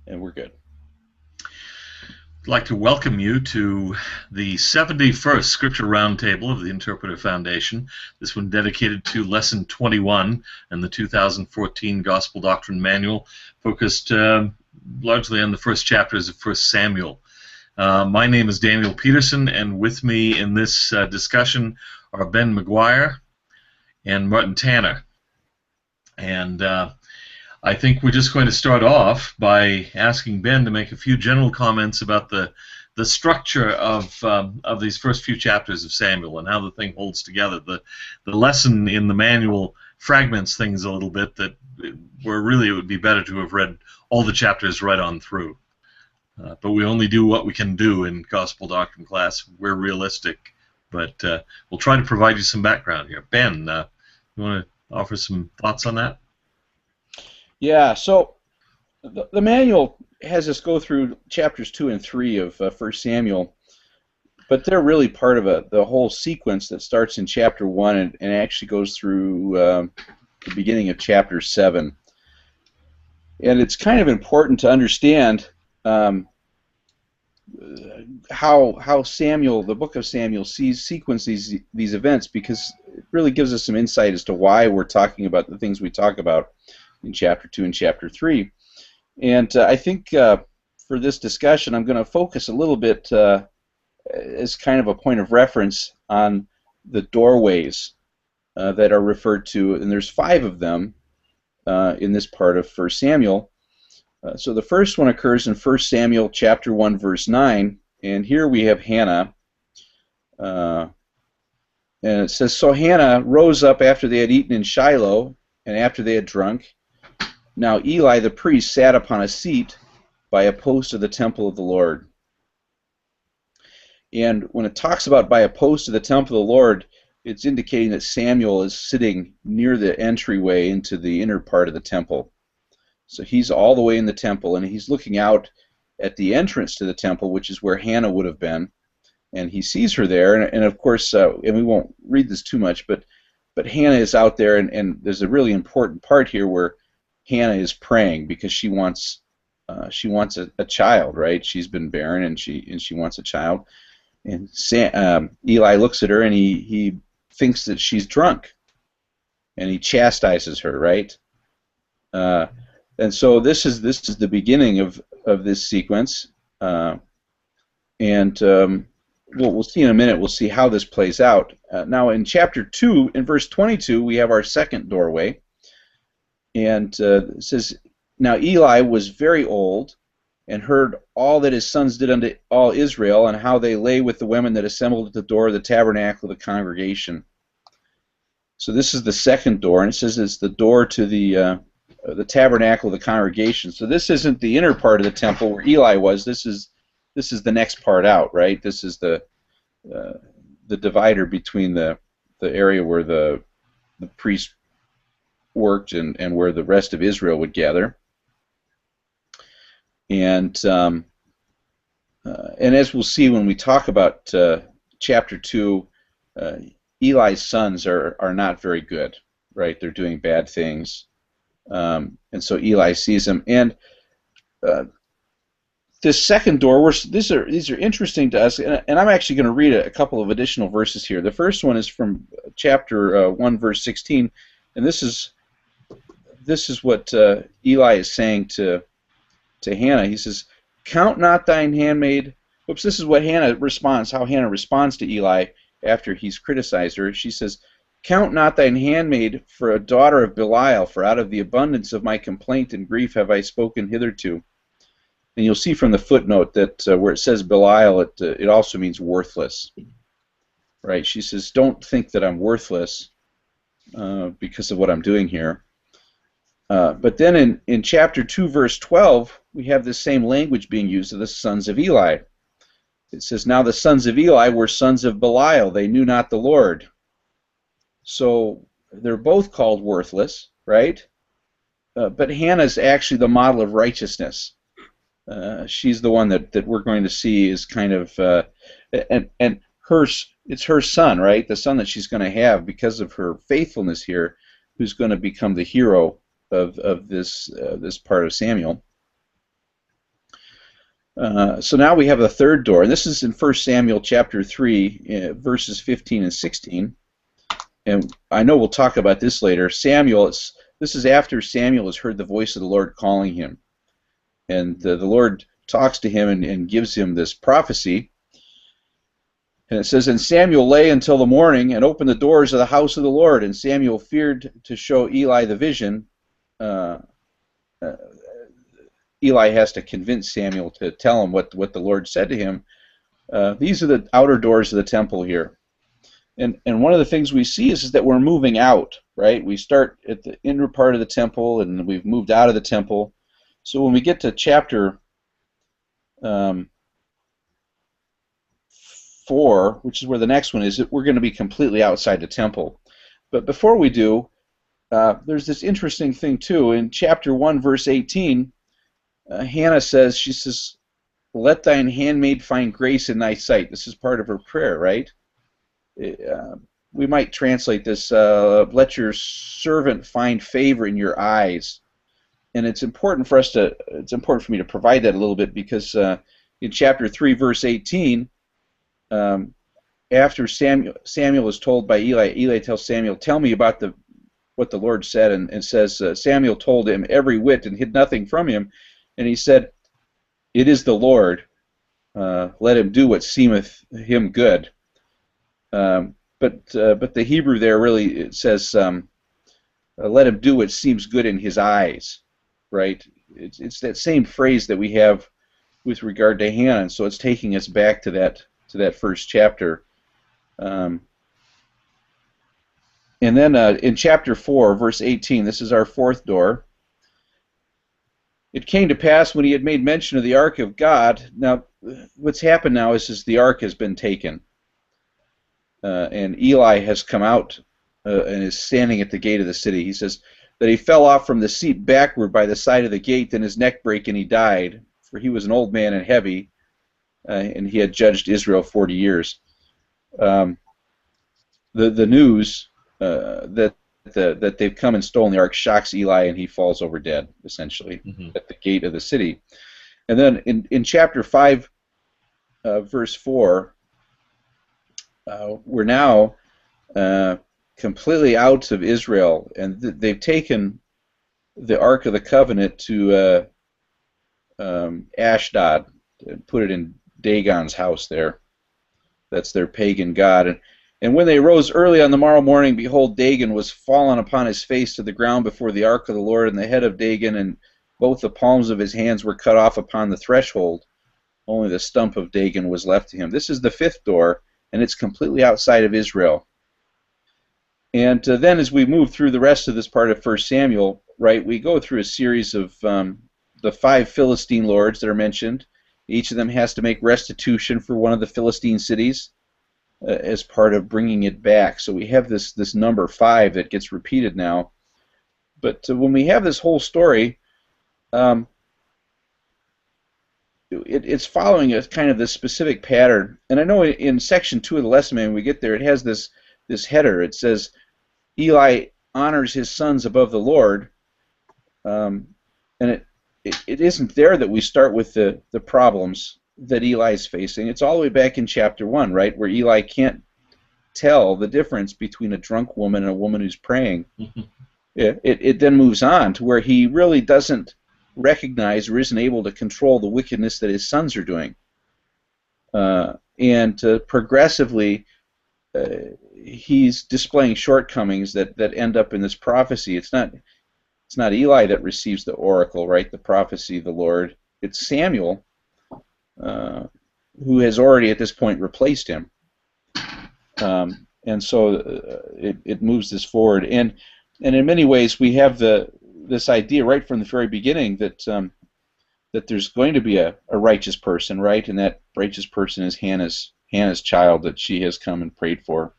And we're good. I'd like to welcome you to the 71st Scripture Roundtable of the Interpreter Foundation, this one dedicated to Lesson 21 and the 2014 Gospel Doctrine Manual, focused largely on the first chapters of 1 Samuel. My name is Daniel Peterson, and with me in this discussion are Ben McGuire and Martin Tanner. And I think we're just going to start off by asking Ben to make a few general comments about the structure of these first few chapters of Samuel and how the thing holds together. The lesson in the manual fragments things a little bit, that where really it would be better to have read all the chapters right on through. But we only do what we can do in Gospel Doctrine class. We're realistic, but we'll try to provide you some background here. Ben, you want to offer some thoughts on that? Yeah, so the manual has us go through chapters 2 and 3 of 1 Samuel, but they're really part of the whole sequence that starts in chapter 1 and actually goes through the beginning of chapter 7. And it's kind of important to understand how Samuel, the book of Samuel, sequence these events, because it really gives us some insight as to why we're talking about the things we talk about in chapter 2 and chapter 3. And I think for this discussion, I'm going to focus a little bit as kind of a point of reference on the doorways that are referred to, and there's 5 of them in this part of 1 Samuel. So the first one occurs in 1 Samuel chapter 1, verse 9, and here we have Hannah. And it says, "So Hannah rose up after they had eaten in Shiloh, and after they had drunk. Now Eli the priest sat upon a seat by a post of the temple of the Lord." And when it talks about by a post of the temple of the Lord, it's indicating that Samuel is sitting near the entryway into the inner part of the temple. So he's all the way in the temple, and he's looking out at the entrance to the temple, which is where Hannah would have been. And he sees her there, and of course, and we won't read this too much, but Hannah is out there, and there's a really important part here where Hannah is praying because she wants a child, right? She's been barren, and she wants a child. And Eli looks at her, and he thinks that she's drunk, and he chastises her, right? And so this is the beginning of this sequence, and we'll see in a minute. We'll see how this plays out. Now in chapter 2, in verse 22, we have our second doorway. And it says, "Now Eli was very old, and heard all that his sons did unto all Israel, and how they lay with the women that assembled at the door of the tabernacle of the congregation." So this is the second door, and it says it's the door to the tabernacle of the congregation. So this isn't the inner part of the temple where Eli was. This is the next part out, right? This is the divider between the area where the priest worked and where the rest of Israel would gather. And as we'll see when we talk about chapter 2, Eli's sons are not very good, right? They're doing bad things. And so Eli sees them. And this second door, these are interesting to us, and I'm actually going to read a couple of additional verses here. The first one is from chapter 1, verse 16, and this is what Eli is saying to Hannah. He says, "Count not thine handmaid." Oops, this is what Hannah responds, how Hannah responds to Eli after he's criticized her. She says, "Count not thine handmaid for a daughter of Belial, for out of the abundance of my complaint and grief have I spoken hitherto." And you'll see from the footnote that where it says Belial, it also means worthless. Right? She says, "Don't think that I'm worthless because of what I'm doing here." But then in chapter 2, verse 12, we have this same language being used of the sons of Eli. It says, "Now the sons of Eli were sons of Belial. They knew not the Lord." So they're both called worthless, right? But Hannah's actually the model of righteousness. She's the one that we're going to see is kind of, and it's her son, right? The son that she's going to have because of her faithfulness here, who's going to become the hero of this part of Samuel. So now we have the third door, and this is in 1 Samuel chapter 3, verses 15 and 16. And I know we'll talk about this later. This is after Samuel has heard the voice of the Lord calling him. And the Lord talks to him and gives him this prophecy. And it says, "And Samuel lay until the morning and opened the doors of the house of the Lord. And Samuel feared to show Eli the vision." Eli has to convince Samuel to tell him what the Lord said to him. These are the outer doors of the temple here. And one of the things we see is that we're moving out, right? We start at the inner part of the temple, and we've moved out of the temple. So when we get to chapter 4, which is where the next one is, we're going to be completely outside the temple. But before we do, there's this interesting thing too. In chapter 1, verse 18, Hannah says, she says, "Let thine handmaid find grace in thy sight." This is part of her prayer, right? We might translate this, "Let your servant find favor in your eyes." And it's important for me to provide that a little bit, because in chapter 3, verse 18, after Samuel is told by Eli tells Samuel, "Tell me about what the Lord said," and says, Samuel told him every whit and hid nothing from him, and he said, "It is the Lord, let him do what seemeth him good." But the Hebrew there really, it says, "Let him do what seems good in his eyes," right? It's that same phrase that we have with regard to Hannah, and so it's taking us back to that first chapter. And then in chapter 4, verse 18, this is our fourth door. "It came to pass when he had made mention of the ark of God." Now, what's happened now is the ark has been taken. And Eli has come out and is standing at the gate of the city. He says that he fell off from the seat backward by the side of the gate, and his neck brake, and he died. For he was an old man and heavy, and he had judged Israel 40 years. The news that they've come and stolen the ark shocks Eli, and he falls over dead, essentially, at the gate of the city. And then in chapter 5, verse 4, we're now completely out of Israel, and they've taken the Ark of the Covenant to Ashdod and put it in Dagon's house there. That's their pagan god. And when they rose early on the morrow morning, behold, Dagon was fallen upon his face to the ground before the ark of the Lord, and the head of Dagon and both the palms of his hands were cut off upon the threshold. Only the stump of Dagon was left to him. This is the fifth door, and it's completely outside of Israel. And then as we move through the rest of this part of 1 Samuel, right, we go through a series of the 5 Philistine lords that are mentioned. Each of them has to make restitution for one of the Philistine cities as part of bringing it back. So we have this number 5 that gets repeated now. But when we have this whole story, it's following a kind of this specific pattern. And I know in section 2 of the lesson, when we get there, it has this header. It says, Eli honors his sons above the Lord. And it isn't there that we start with the problems that Eli is facing. It's all the way back in chapter 1, right, where Eli can't tell the difference between a drunk woman and a woman who's praying. It then moves on to where he really doesn't recognize or isn't able to control the wickedness that his sons are doing. And progressively, he's displaying shortcomings that end up in this prophecy. It's not Eli that receives the oracle, right, the prophecy of the Lord. It's Samuel, who has already at this point replaced him. And so it moves this forward. And in many ways, we have this idea right from the very beginning that there's going to be a righteous person, right? And that righteous person is Hannah's child that she has come and prayed for.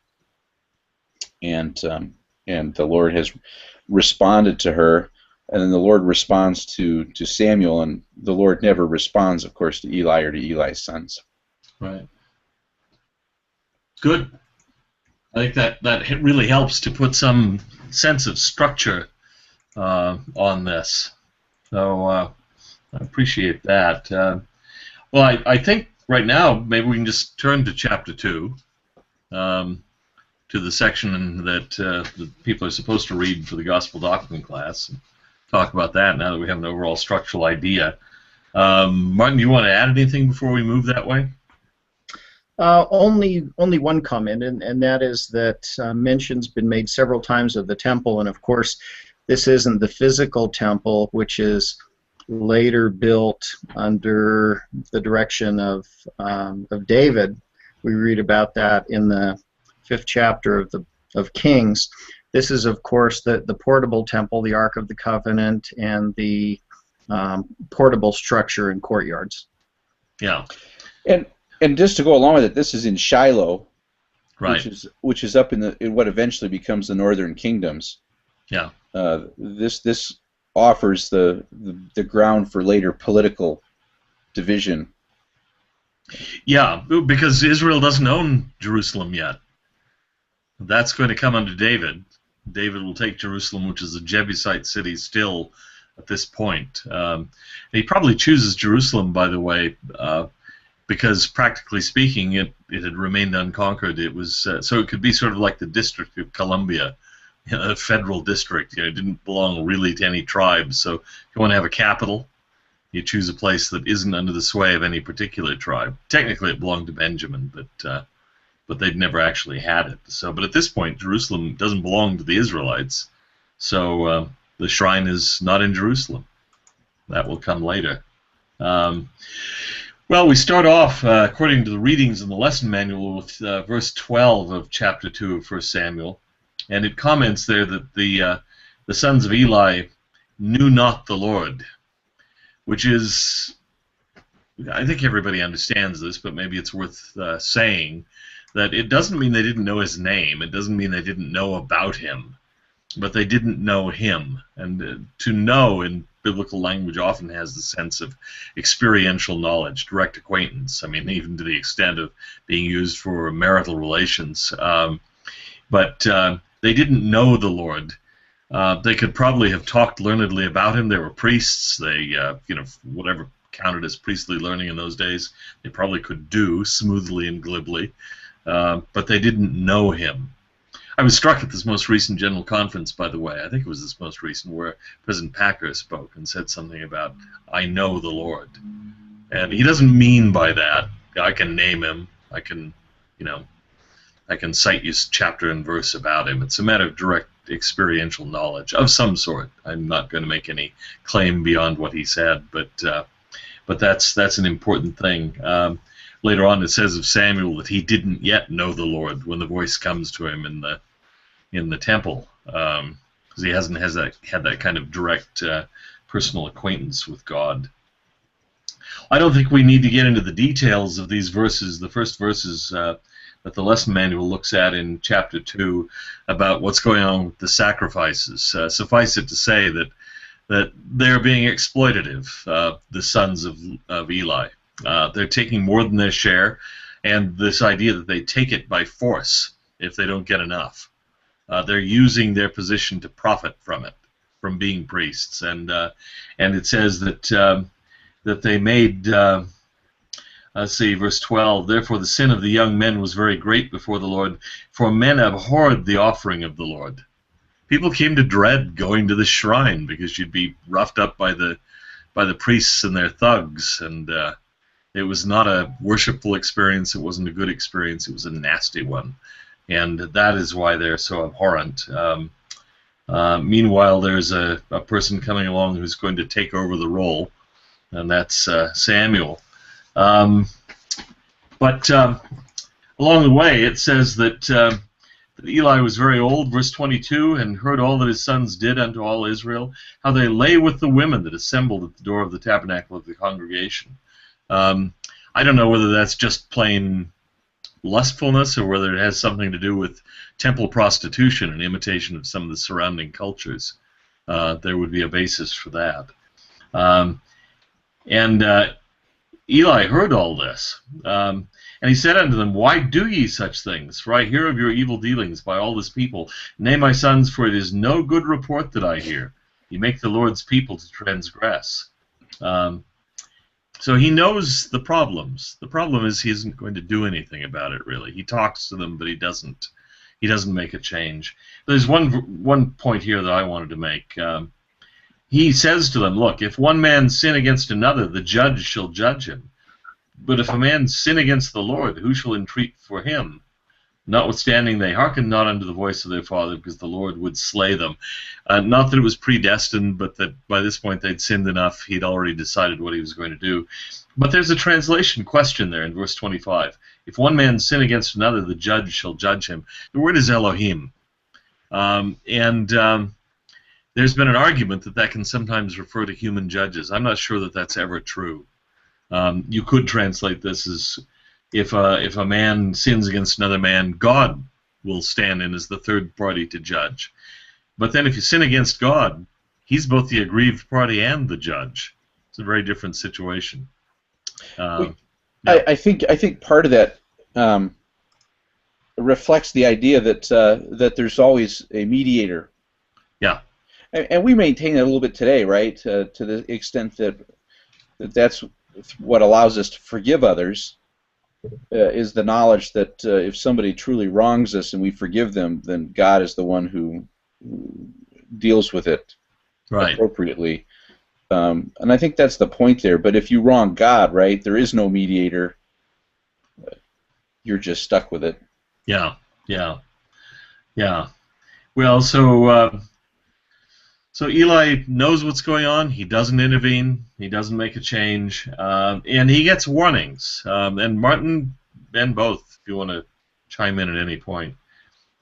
And the Lord has responded to her, and then the Lord responds to Samuel, and the Lord never responds, of course, to Eli or to Eli's sons. Right. Good. I think that really helps to put some sense of structure on this. So I appreciate that. Well, I think right now maybe we can just turn to chapter 2, to the section that the people are supposed to read for the Gospel Doctrine class, and talk about that now that we have an overall structural idea. Martin, do you want to add anything before we move that way? Only one comment, and that is that mention's been made several times of the temple, and of course this isn't the physical temple, which is later built under the direction of David. We read about that in the 5th chapter of Kings. This is, of course, the portable temple, the Ark of the Covenant, and the portable structure and courtyards. Yeah. And just to go along with it, this is in Shiloh, right, which is up in what eventually becomes the Northern Kingdoms. Yeah. This offers the ground for later political division. Yeah, because Israel doesn't own Jerusalem yet. That's going to come under David. David will take Jerusalem, which is a Jebusite city still at this point. He probably chooses Jerusalem, by the way, because practically speaking, it had remained unconquered. It was so it could be sort of like the District of Columbia, a federal district. It didn't belong really to any tribe. So if you want to have a capital, you choose a place that isn't under the sway of any particular tribe. Technically, it belonged to Benjamin, but they'd never actually had it. So, but at this point, Jerusalem doesn't belong to the Israelites. So the shrine is not in Jerusalem. That will come later. Well, we start off, according to the readings in the lesson manual, with verse 12 of chapter 2 of 1 Samuel. And it comments there that the sons of Eli knew not the Lord, which is, I think everybody understands this, but maybe it's worth saying, that it doesn't mean they didn't know his name. It doesn't mean they didn't know about him, but they didn't know him. And to know in biblical language often has the sense of experiential knowledge, direct acquaintance. I mean, even to the extent of being used for marital relations. But they didn't know the Lord. They could probably have talked learnedly about him. They were priests. They, whatever counted as priestly learning in those days, they probably could do smoothly and glibly. But they didn't know him. I was struck at this most recent General Conference, by the way. I think it was this most recent, where President Packer spoke and said something about, I know the Lord. And he doesn't mean by that, I can name him, I can cite you chapter and verse about him. It's a matter of direct experiential knowledge of some sort. I'm not going to make any claim beyond what he said, but that's an important thing. Later on, it says of Samuel that he didn't yet know the Lord when the voice comes to him in the temple, because he hasn't had that kind of direct personal acquaintance with God. I don't think we need to get into the details of these verses, the first verses that the lesson manual looks at in chapter 2 about what's going on with the sacrifices. Suffice it to say that they're being exploitative, the sons of Eli. They're taking more than their share, and this idea that they take it by force if they don't get enough. They're using their position to profit from it, from being priests, and it says that they made. Let's see, verse 12. Therefore, the sin of the young men was very great before the Lord, for men abhorred the offering of the Lord. People came to dread going to the shrine because you'd be roughed up by the priests and their thugs, and it was not a worshipful experience. It wasn't a good experience. It was a nasty one. And that is why they're so abhorrent. Meanwhile, there's a person coming along who's going to take over the role, and that's Samuel. But along the way, it says that Eli was very old, verse 22, and heard all that his sons did unto all Israel, how they lay with the women that assembled at the door of the tabernacle of the congregation. I don't know whether that's just plain lustfulness or whether it has something to do with temple prostitution and imitation of some of the surrounding cultures. There would be a basis for that. And Eli heard all this, and he said unto them, Why do ye such things? For I hear of your evil dealings by all this people. Nay, my sons, for it is no good report that I hear. Ye make the Lord's people to transgress. So he knows the problems. The problem is he isn't going to do anything about it, really. He talks to them, but he doesn't make a change. There's one point here that I wanted to make. He says to them, look, if one man sin against another, the judge shall judge him. But if a man sin against the Lord, who shall entreat for him? Notwithstanding, they hearkened not unto the voice of their father, because the Lord would slay them. Not that it was predestined, but that by this point they'd sinned enough, he'd already decided what he was going to do. But there's a translation question there in verse 25. If one man sin against another, the judge shall judge him. The word is Elohim. There's been an argument that can sometimes refer to human judges. I'm not sure that that's ever true. You could translate this as if a man sins against another man, God will stand in as the third party to judge. But then if you sin against God, he's both the aggrieved party and the judge. It's a very different situation. I think part of that reflects the idea that there's always a mediator. Yeah. And we maintain it a little bit today, right? To the extent that's what allows us to forgive others, is the knowledge that if somebody truly wrongs us and we forgive them, then God is the one who deals with it appropriately. And I think that's the point there. But if you wrong God, right, there is no mediator. You're just stuck with it. Yeah. Well, so Eli knows what's going on. He doesn't intervene. He doesn't make a change. And he gets warnings. And Martin, Ben, both, if you want to chime in at any point.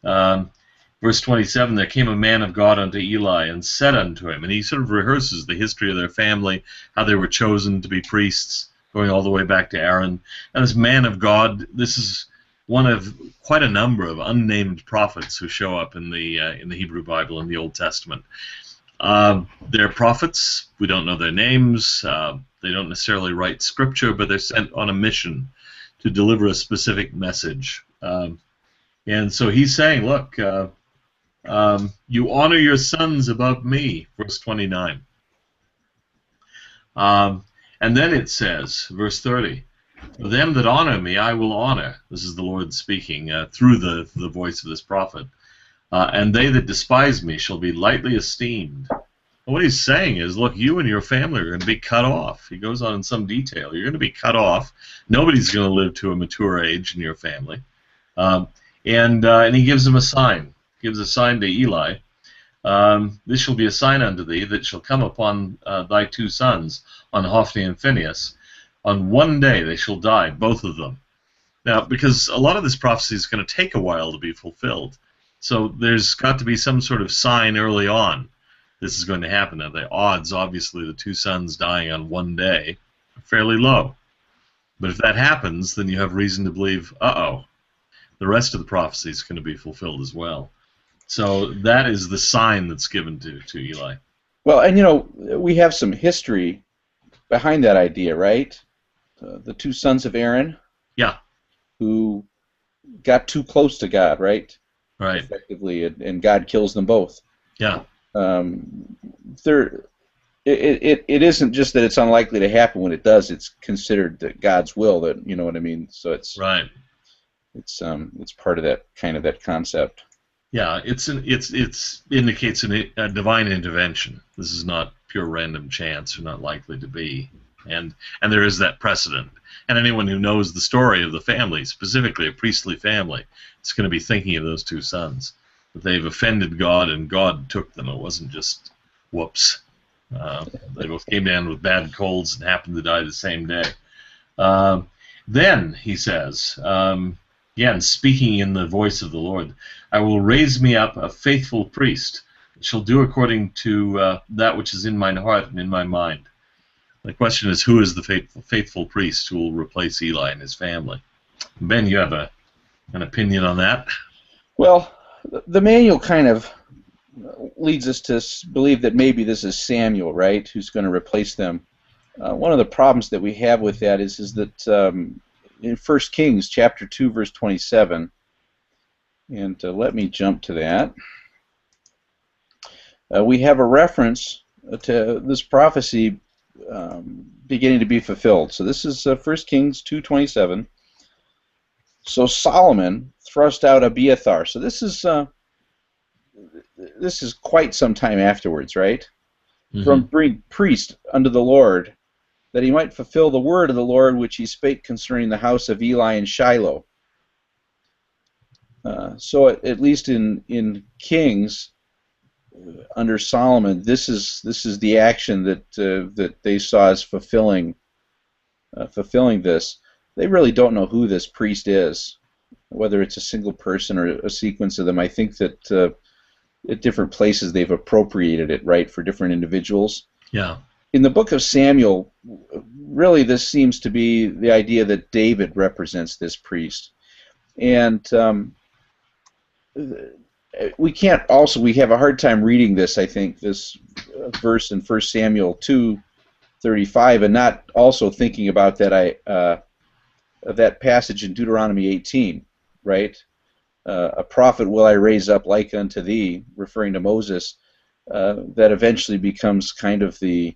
Verse 27, there came a man of God unto Eli and said unto him, and he sort of rehearses the history of their family, how they were chosen to be priests, going all the way back to Aaron. And this man of God, this is one of quite a number of unnamed prophets who show up in the Hebrew Bible in the Old Testament. They're prophets. We don't know their names. They don't necessarily write Scripture, but they're sent on a mission to deliver a specific message. And so he's saying, look, you honor your sons above me, verse 29. And then it says, verse 30, them that honor me I will honor. This is the Lord speaking through the voice of this prophet. And they that despise me shall be lightly esteemed. And what he's saying is, look, you and your family are going to be cut off. He goes on in some detail. You're going to be cut off. Nobody's going to live to a mature age in your family. And he gives them a sign. He gives a sign to Eli. This shall be a sign unto thee that shall come upon thy two sons, on Hophni and Phinehas. On one day they shall die, both of them. Now, because a lot of this prophecy is going to take a while to be fulfilled, so there's got to be some sort of sign early on this is going to happen. Now, the odds, obviously, the two sons dying on one day are fairly low. But if that happens, then you have reason to believe, the rest of the prophecy is going to be fulfilled as well. So that is the sign that's given to Eli. Well, and we have some history behind that idea, right? The two sons of Aaron. Yeah. Who got too close to God, right? Right. Effectively, and God kills them both. Yeah. It isn't just that it's unlikely to happen. When it does, it's considered that God's will. That, you know what I mean. So it's right. It's part of that concept. Yeah, it indicates a divine intervention. This is not pure random chance, or not likely to be, and there is that precedent. And anyone who knows the story of the family, specifically a priestly family, is going to be thinking of those two sons, that they've offended God and God took them. It wasn't just whoops. They both came down with bad colds and happened to die the same day. Then he says, again, speaking in the voice of the Lord, I will raise me up a faithful priest, that shall do according to that which is in mine heart and in my mind. The question is, who is the faithful priest who will replace Eli and his family? Ben, you have an opinion on that? Well, the manual kind of leads us to believe that maybe this is Samuel, right, who's going to replace them. One of the problems that we have with that is that in 1 Kings chapter 2, verse 27, and let me jump to that, we have a reference to this prophecy beginning to be fulfilled. So this is 1 Kings 2:27. So Solomon thrust out Abiathar. So this is quite some time afterwards, right? Mm-hmm. From being priest unto the Lord, that he might fulfill the word of the Lord which he spake concerning the house of Eli and Shiloh. So at least in Kings, under Solomon, this is the action that they saw as fulfilling this. They really don't know who this priest is, whether it's a single person or a sequence of them. I think that at different places they've appropriated it, right, for different individuals. Yeah. In the book of Samuel, really this seems to be the idea that David represents this priest. And we have a hard time reading this, I think, this verse in 1 Samuel 2:35, and not also thinking about that passage in Deuteronomy 18, right? A prophet will I raise up like unto thee, referring to Moses, that eventually becomes kind of the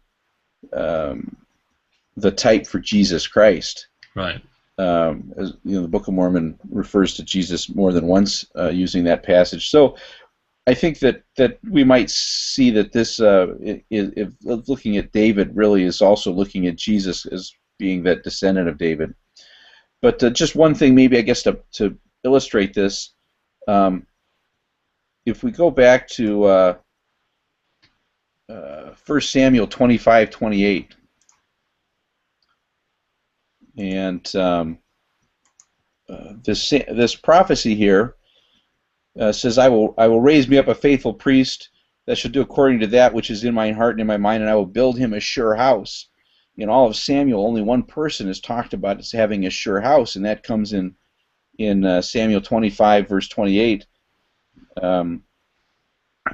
type for Jesus Christ. Right. As the Book of Mormon refers to Jesus more than once using that passage. So I think that we might see that this, if looking at David, really is also looking at Jesus as being that descendant of David. But just one thing, maybe I guess to illustrate this, if we go back to 1 Samuel 25:28, and this prophecy here says, I will raise me up a faithful priest that shall do according to that which is in my heart and in my mind, and I will build him a sure house. In all of Samuel, only one person is talked about as having a sure house, and that comes in Samuel 25, verse 28,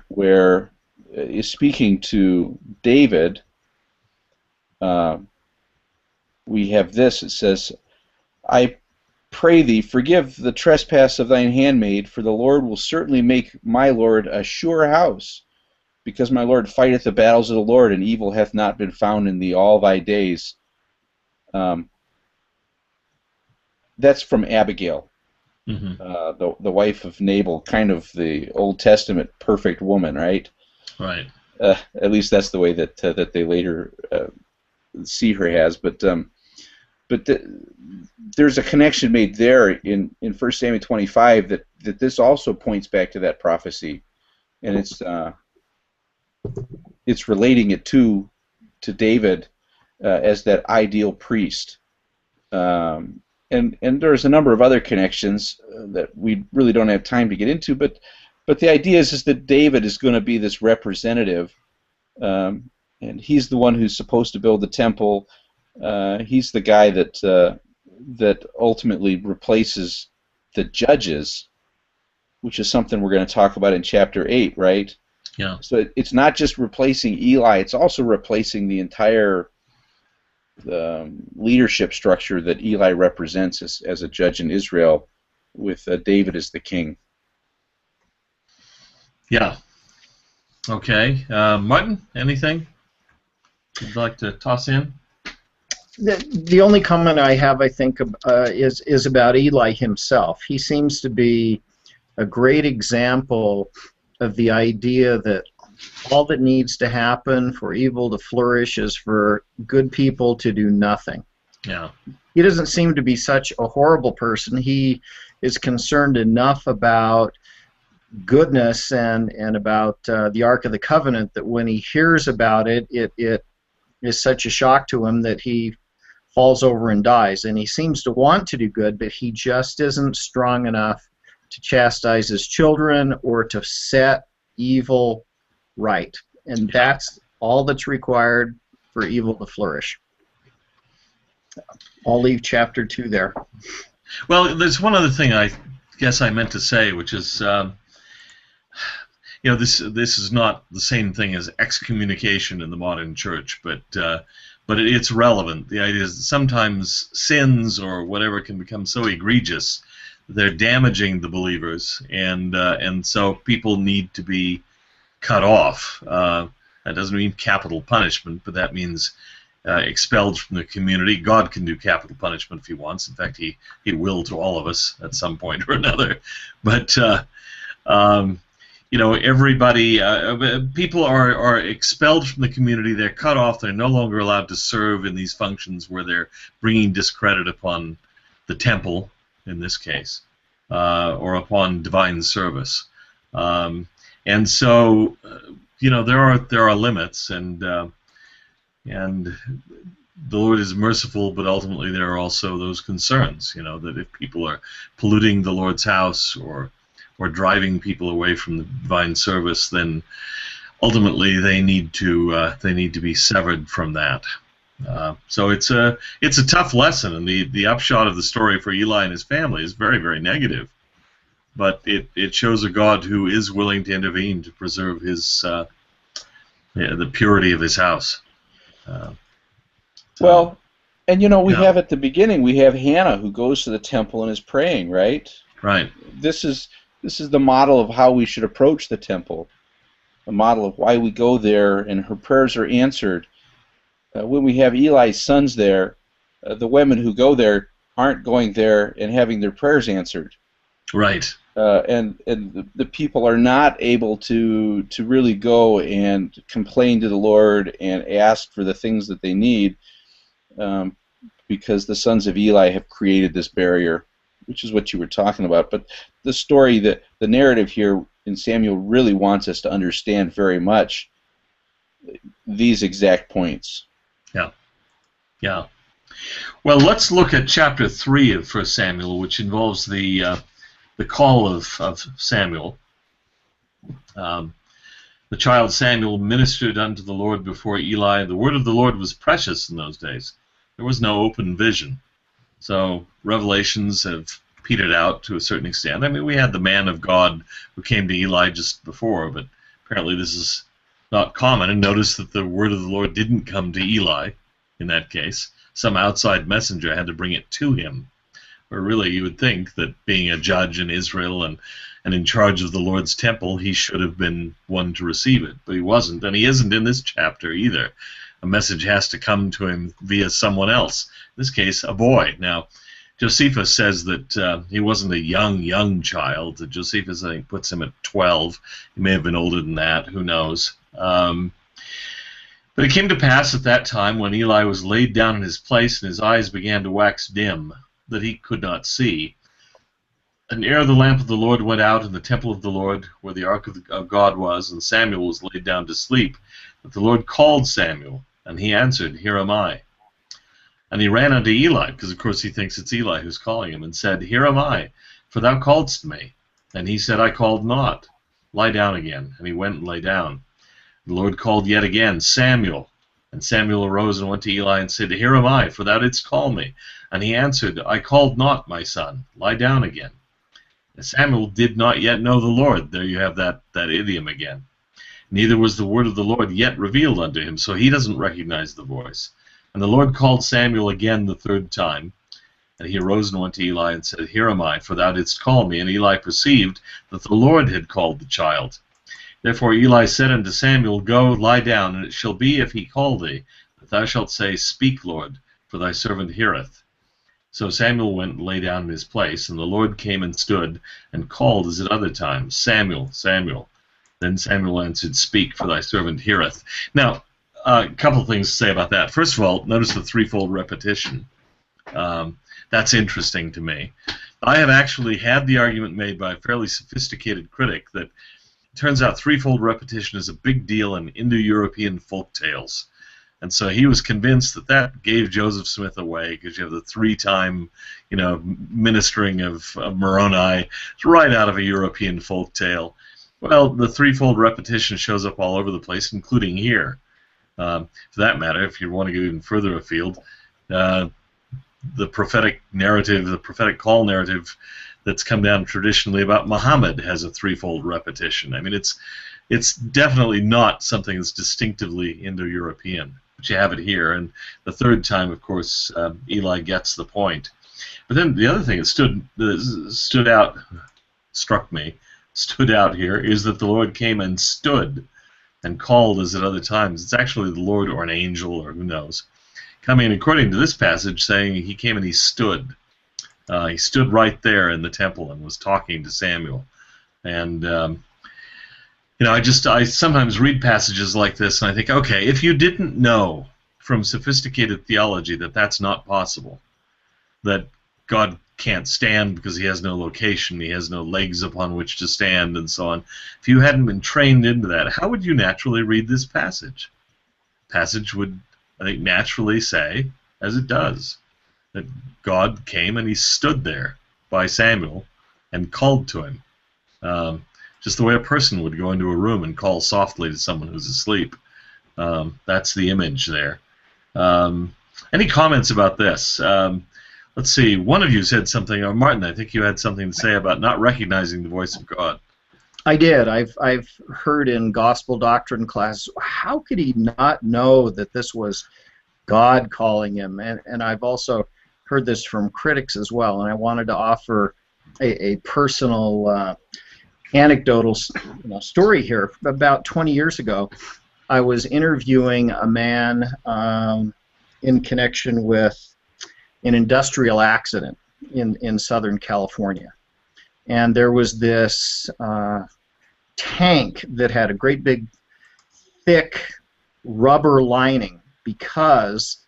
where is speaking to David. We have this. It says, I pray thee, forgive the trespass of thine handmaid, for the Lord will certainly make my Lord a sure house, because my Lord fighteth the battles of the Lord, and evil hath not been found in thee all thy days. That's from Abigail, the wife of Nabal, kind of the Old Testament perfect woman, right? Right. At least that's the way that they later see her as. But there's a connection made there in 1 Samuel 25 that this also points back to that prophecy, and it's relating it to David as that ideal priest. And there's a number of other connections that we really don't have time to get into, but the idea is that David is going to be this representative, and he's the one who's supposed to build the temple. He's the guy that ultimately replaces the judges, which is something we're going to talk about in chapter 8, right? Yeah. So it's not just replacing Eli, it's also replacing the entire leadership structure that Eli represents as a judge in Israel, with David as the king. Yeah. Okay. Martin, anything you'd like to toss in? The only comment I have, I think, is about Eli himself. He seems to be a great example of the idea that all that needs to happen for evil to flourish is for good people to do nothing. Yeah. He doesn't seem to be such a horrible person. He is concerned enough about goodness and about the Ark of the Covenant that when he hears about it, it is such a shock to him that he falls over and dies. And he seems to want to do good, but he just isn't strong enough to chastise his children or to set evil right. And that's all that's required for evil to flourish. I'll leave chapter 2 there. Well, there's one other thing I guess I meant to say, which is, this is not the same thing as excommunication in the modern church, but it's relevant. The idea is that sometimes sins or whatever can become so egregious they're damaging the believers, and so people need to be cut off. That doesn't mean capital punishment, but that means expelled from the community. God can do capital punishment if He wants. In fact, He will to all of us at some point or another. But you know, everybody, people are expelled from the community. They're cut off. They're no longer allowed to serve in these functions where they're bringing discredit upon the temple, in this case, or upon divine service. And so, you know, there are limits, and the Lord is merciful, but ultimately there are also those concerns, you know, that if people are polluting the Lord's house or driving people away from the divine service, then ultimately they need to be severed from that. So it's a tough lesson, and the upshot of the story for Eli and his family is very, very negative. But it shows a God who is willing to intervene to preserve his the purity of his house. Well, and you know, we have at the beginning, we have Hannah who goes to the temple and is praying, right? Right. This is the model of how we should approach the temple, the model of why we go there, and her prayers are answered. When we have Eli's sons there, the women who go there aren't going there and having their prayers answered. Right. And the people are not able to really go and complain to the Lord and ask for the things that they need, because the sons of Eli have created this barrier, which is what you were talking about. But the story, the narrative here in Samuel really wants us to understand very much these exact points. Yeah. Yeah. Well, let's look at chapter 3 of 1 Samuel, which involves the call of Samuel. The child Samuel ministered unto the Lord before Eli. The word of the Lord was precious in those days. There was no open vision. So revelations have petered out to a certain extent. I mean, we had the man of God who came to Eli just before, but apparently this is not common. And notice that the word of the Lord didn't come to Eli in that case. Some outside messenger had to bring it to him. Or really, you would think that being a judge in Israel and in charge of the Lord's temple, he should have been one to receive it. But he wasn't, and he isn't in this chapter either. A message has to come to him via someone else. In this case, a boy. Now, Josephus says that he wasn't a young child. Josephus, I think, puts him at 12. He may have been older than that. Who knows? But it came to pass at that time, when Eli was laid down in his place, and his eyes began to wax dim, that he could not see. And ere the lamp of the Lord went out in the temple of the Lord, where the ark of God was, and Samuel was laid down to sleep, that the Lord called Samuel, and he answered, Here am I. And he ran unto Eli, because of course he thinks it's Eli who's calling him, and said, Here am I, for thou calledst me. And he said, I called not. Lie down again. And he went and lay down. The Lord called yet again, Samuel. And Samuel arose and went to Eli and said, Here am I, for thou didst call me. And he answered, I called not, my son. Lie down again. And Samuel did not yet know the Lord. There you have that idiom again. Neither was the word of the Lord yet revealed unto him, so he doesn't recognize the voice. And the Lord called Samuel again the third time. And he arose and went to Eli and said, Here am I, for thou didst call me. And Eli perceived that the Lord had called the child. Therefore Eli said unto Samuel, Go, lie down, and it shall be, if he call thee, that thou shalt say, Speak, Lord, for thy servant heareth. So Samuel went and lay down in his place, and the Lord came and stood, and called as at other times, Samuel, Samuel. Then Samuel answered, Speak, for thy servant heareth. Now, a couple of things to say about that. First of all, notice the threefold repetition. That's interesting to me. I have actually had the argument made by a fairly sophisticated critic that it turns out threefold repetition is a big deal in Indo-European folk tales. And so he was convinced that that gave Joseph Smith away, because you have the three-time, ministering of Moroni. It's right out of a European folk tale. Well, the threefold repetition shows up all over the place, including here. For that matter, if you want to go even further afield, the prophetic narrative, the prophetic call narrative that's come down traditionally about Muhammad has a threefold repetition. I mean, it's definitely not something that's distinctively Indo-European. But you have it here, and the third time, of course, Eli gets the point. But then the other thing that stood out here, is that the Lord came and stood and called as at other times. It's actually the Lord or an angel, or who knows. coming, according to this passage, saying he came and he stood. He stood right there in the temple and was talking to Samuel. And I sometimes read passages like this and I think, okay, if you didn't know from sophisticated theology that that's not possible, that God can't stand because he has no location, he has no legs upon which to stand, and so on. If you hadn't been trained into that, how would you naturally read this passage? The passage would, I think, naturally say, as it does, that God came and he stood there by Samuel and called to him. Just the way a person would go into a room and call softly to someone who's asleep. That's the image there. Any comments about this? Let's see, one of you said something, or Martin, I think you had something to say about not recognizing the voice of God. I did. I've heard in Gospel Doctrine class, how could he not know that this was God calling him? And I've also heard this from critics as well, and I wanted to offer a personal anecdotal story here. About 20 years ago, I was interviewing a man in connection with an industrial accident in Southern California. And there was this tank that had a great big thick rubber lining because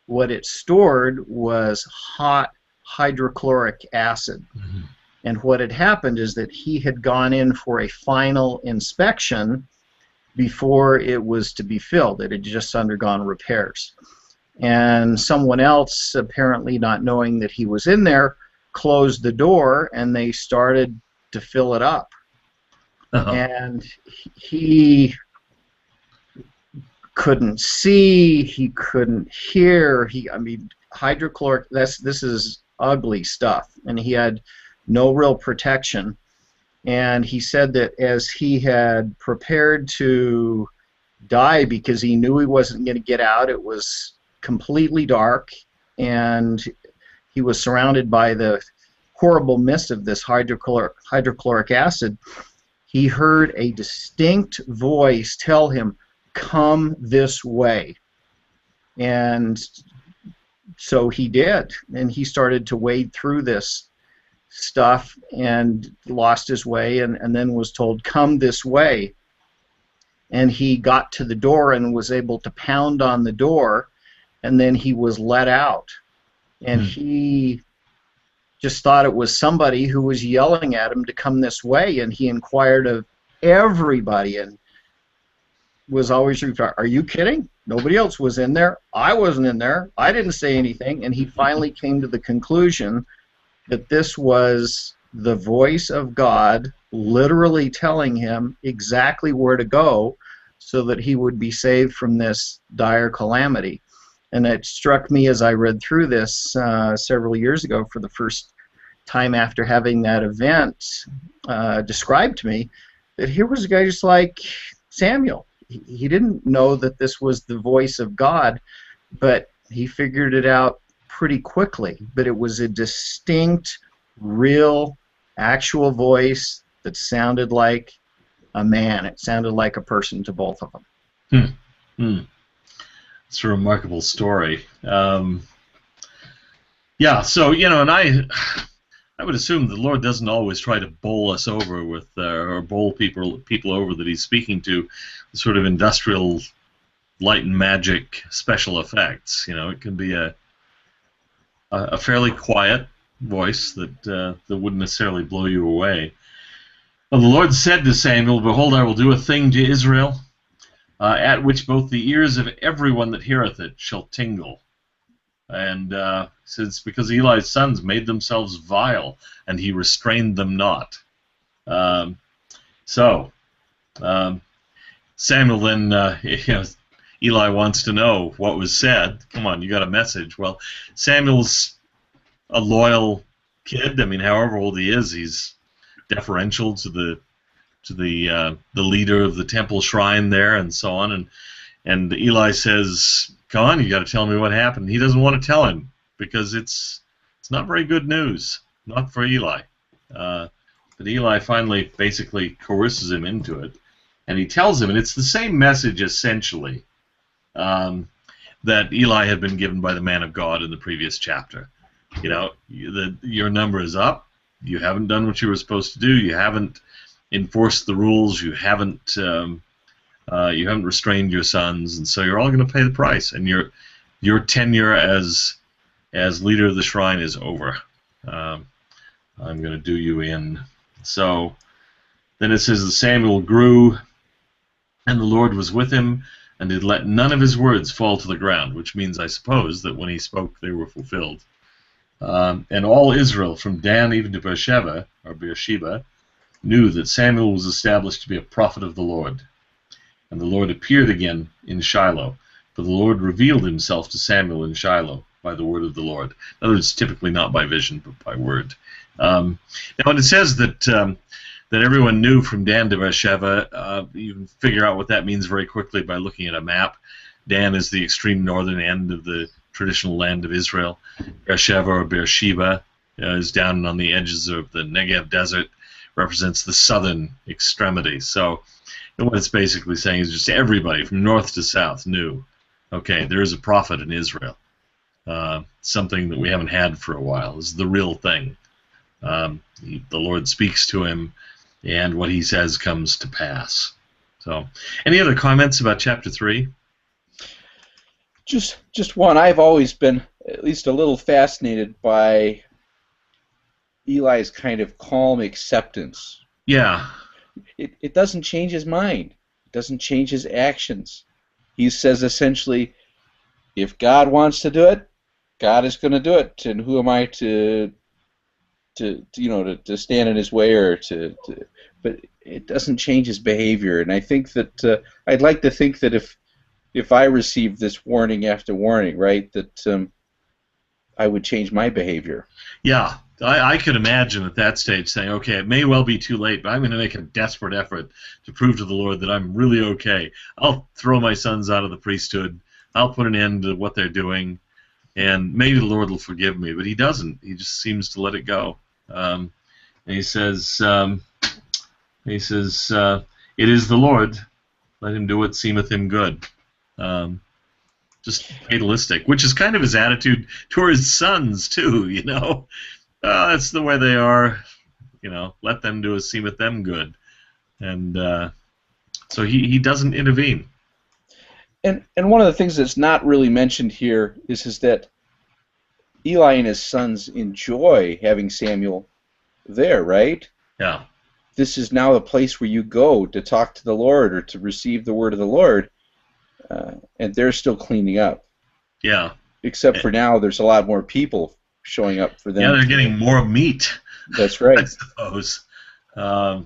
what it stored was hot hydrochloric acid. Mm-hmm. And what had happened is that he had gone in for a final inspection before it was to be filled. It had just undergone repairs. And someone else, apparently not knowing that he was in there, closed the door and they started to fill it up. Uh-huh. And he couldn't see, he couldn't hear, hydrochloric, this is ugly stuff. And he had no real protection. And he said that as he had prepared to die because he knew he wasn't going to get out, it was completely dark, and he was surrounded by the horrible mist of this hydrochloric acid, he heard a distinct voice tell him, "Come this way." And so he did, and he started to wade through this stuff and lost his way, and then was told, "Come this way." And he got to the door and was able to pound on the door, and then he was let out. And he just thought it was somebody who was yelling at him to come this way, and he inquired of everybody and was always, "Are you kidding? Nobody else was in there. I wasn't in there. I didn't say anything." And he finally came to the conclusion that this was the voice of God literally telling him exactly where to go so that he would be saved from this dire calamity. And it struck me as I read through this several years ago for the first time after having that event described to me, that here was a guy just like Samuel. He didn't know that this was the voice of God, but he figured it out pretty quickly. But it was a distinct, real, actual voice that sounded like a man. It sounded like a person to both of them. It's a remarkable story. Yeah, so, and I would assume the Lord doesn't always try to bowl us over with, or bowl people over that he's speaking to, sort of industrial light and magic special effects. It can be a fairly quiet voice that wouldn't necessarily blow you away. Well, the Lord said to Samuel, "Behold, I will do a thing to Israel, at which both the ears of everyone that heareth it shall tingle." And says, because Eli's sons made themselves vile, and he restrained them not. Samuel then, Eli wants to know what was said. Come on, you got a message. Well, Samuel's a loyal kid. However old he is, he's deferential to the leader of the temple shrine there, and so on. And Eli says, "Come on, you got to tell me what happened." He doesn't want to tell him because it's not very good news, not for Eli. But Eli finally basically coerces him into it, and he tells him, and it's the same message essentially. that Eli had been given by the man of God in the previous chapter. You know, your number is up. You haven't done what you were supposed to do. You haven't enforced the rules. You haven't restrained your sons, and so you're all going to pay the price. And your tenure as leader of the shrine is over. I'm going to do you in. So then it says that Samuel grew, and the Lord was with him, and did let none of his words fall to the ground, which means, I suppose, that when he spoke, they were fulfilled. And all Israel, from Dan even to Beersheba, knew that Samuel was established to be a prophet of the Lord. And the Lord appeared again in Shiloh, for the Lord revealed himself to Samuel in Shiloh by the word of the Lord. In other words, typically not by vision, but by word. Now, when it says that everyone knew from Dan to Beersheba, you can figure out what that means very quickly by looking at a map. Dan is the extreme northern end of the traditional land of Israel. Beersheba is down on the edges of the Negev desert, represents the southern extremity. So what it's basically saying is just everybody from north to south knew, okay, there is a prophet in Israel. Something that we haven't had for a while. This is the real thing. The Lord speaks to him, and what he says comes to pass. So, any other comments about chapter 3? Just one. I've always been at least a little fascinated by Eli's kind of calm acceptance. Yeah. It doesn't change his mind. It doesn't change his actions. He says essentially, if God wants to do it, God is going to do it, and who am I to stand in his way or to but it doesn't change his behavior. And I think that I'd like to think that if I received this warning after warning, right, that I would change my behavior. Yeah, I could imagine at that stage saying, okay, it may well be too late, but I'm going to make a desperate effort to prove to the Lord that I'm really okay. I'll throw my sons out of the priesthood. I'll put an end to what they're doing, and maybe the Lord will forgive me. But he doesn't. He just seems to let it go. And he says, it is the Lord. Let him do what seemeth him good. Just fatalistic, which is kind of his attitude toward his sons too. You know, that's the way they are. You know, let them do as seemeth them good, and so he doesn't intervene. And one of the things that's not really mentioned here is that Eli and his sons enjoy having Samuel there, right? Yeah. This is now the place where you go to talk to the Lord or to receive the word of the Lord, and they're still cleaning up. Yeah. Except for now, there's a lot more people showing up for them. Yeah, they're getting more meat. That's right. I suppose.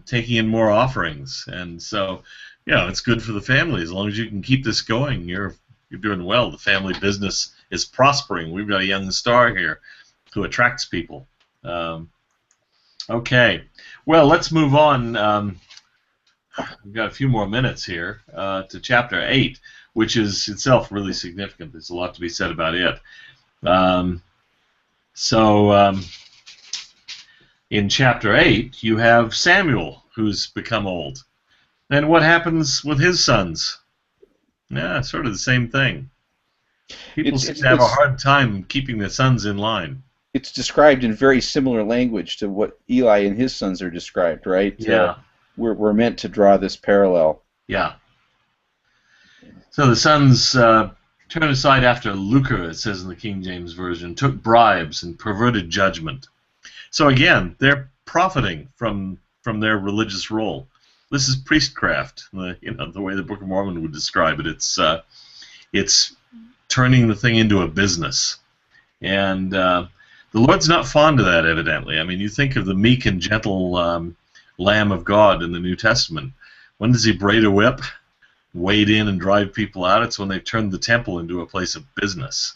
Taking in more offerings, and so, it's good for the family as long as you can keep this going. You're doing well. The family business is prospering. We've got a young star here who attracts people. Okay, well, let's move on. We've got a few more minutes here to chapter 8, which is itself really significant. There's a lot to be said about it. In chapter 8, you have Samuel, who's become old. And what happens with his sons? Yeah, sort of the same thing. People seem to have a hard time keeping their sons in line. It's described in very similar language to what Eli and his sons are described, right? Yeah. We're meant to draw this parallel. Yeah. So the sons turned aside after lucre, it says in the King James Version, took bribes and perverted judgment. So again, they're profiting from their religious role. This is priestcraft, the way the Book of Mormon would describe it. It's turning the thing into a business, and the Lord's not fond of that, evidently. I mean, you think of the meek and gentle Lamb of God in the New Testament. When does he braid a whip, wade in, and drive people out? It's when they've turned the temple into a place of business,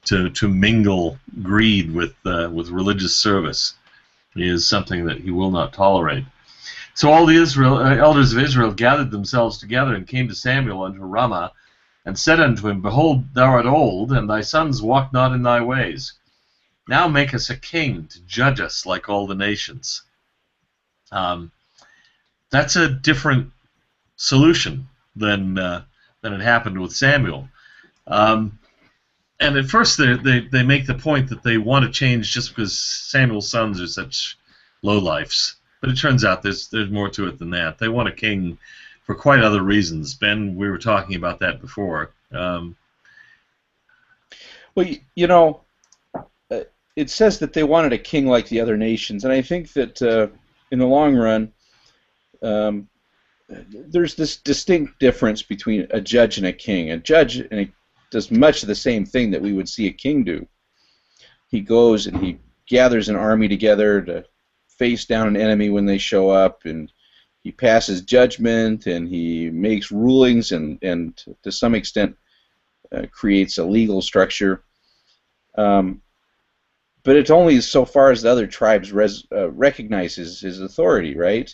to mingle greed with religious service is something that he will not tolerate. So all the elders of Israel gathered themselves together and came to Samuel unto Ramah, and said unto him, Behold, thou art old, and thy sons walk not in thy ways. Now make us a king to judge us like all the nations. That's a different solution than had happened with Samuel. And at first they make the point that they want to change just because Samuel's sons are such lowlifes. But it turns out there's more to it than that. They want a king for quite other reasons. Ben, we were talking about that before. Well, you know, it says that they wanted a king like the other nations, and I think that in the long run, there's this distinct difference between a judge and a king. A judge does much of the same thing that we would see a king do. He goes and he gathers an army together to face down an enemy when they show up, and he passes judgment, and he makes rulings, and to some extent creates a legal structure. But it's only so far as the other tribes recognize his authority, right?